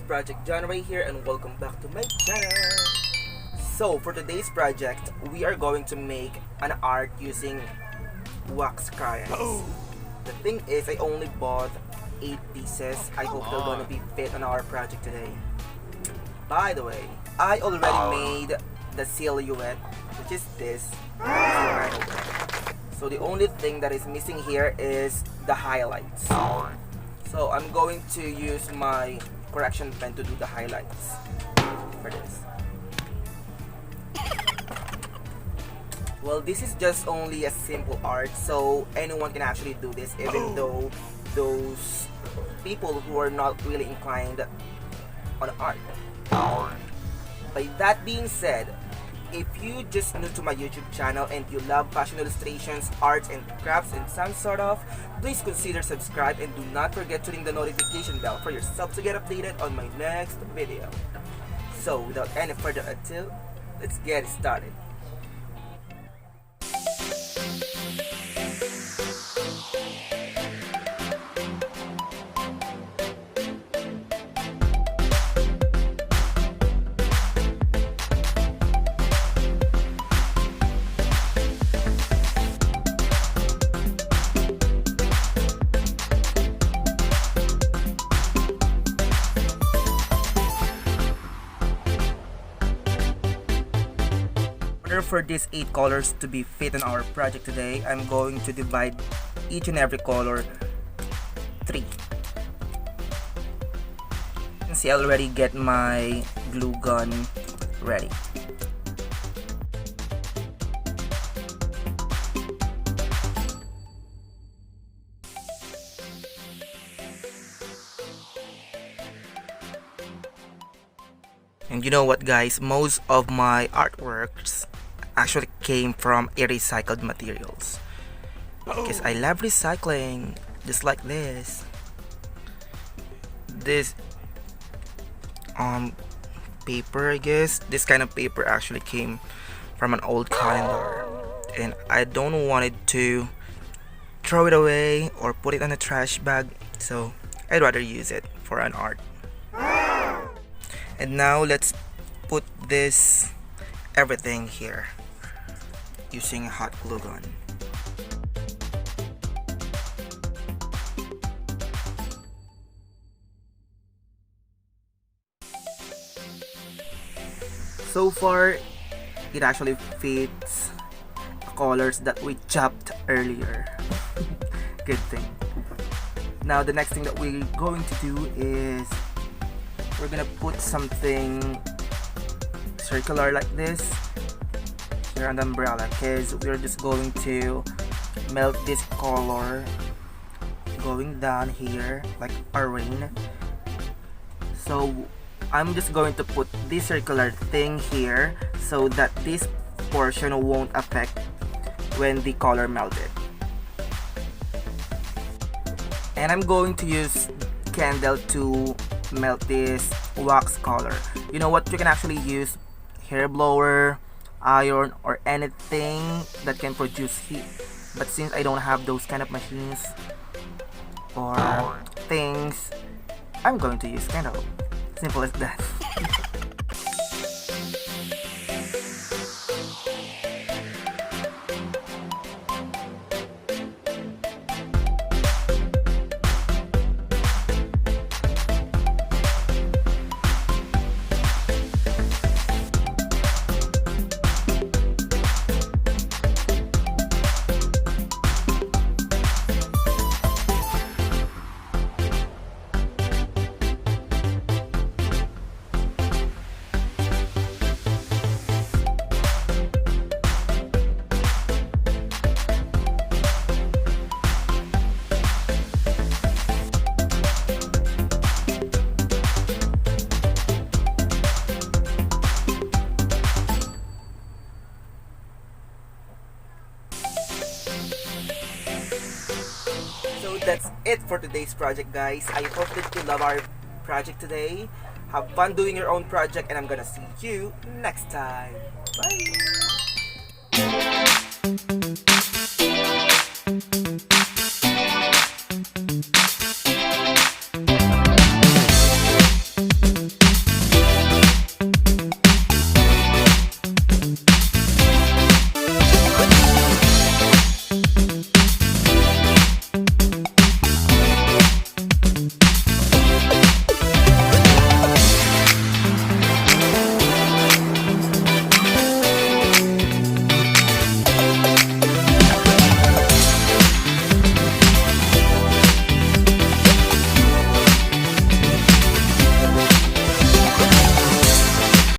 Project Jhn Ry here and welcome back to my channel. So for today's project, we are going to make an art using wax crayons. The thing is, I only bought 8 pieces. I hope they're gonna be fit on our project today. By the way, I already made the silhouette, which is this. So the only thing that is missing here is the highlights. So I'm going to use my correction pen to do the highlights for this. Well, this is just only a simple art, so anyone can actually do this, even though those people who are not really inclined on art. By that being said, if you just new to my YouTube channel and you love fashion illustrations, arts and crafts and some sort of, please consider subscribe and do not forget to ring the notification bell for yourself to get updated on my next video. So without any further ado, let's get started. For these 8 colors to be fit in our project today, I'm going to divide each and every color 3. And see, I already get my glue gun ready. And you know what, guys, most of my artworks actually came from recycled materials because I love recycling, just like this paper. I guess this kind of paper actually came from an old calendar and I don't want it to throw it away or put it in a trash bag, so I'd rather use it for an art. And now let's put this everything here using a hot glue gun. So far, it actually fits the colors that we chopped earlier. Good thing. Now the next thing that we're going to do is we're gonna put something circular like this here on the umbrella, because we're just going to melt this color going down here like a rain. So I'm just going to put this circular thing here so that this portion won't affect when the color melted. And I'm going to use candle to melt this wax color. You know what, you can actually use hair blower, iron, or anything that can produce heat, but since I don't have those kind of machines or things, I'm going to use candle. Simple as that. So that's it for today's project, guys. I hope that you love our project today. Have fun doing your own project, and I'm gonna see you next time. Bye!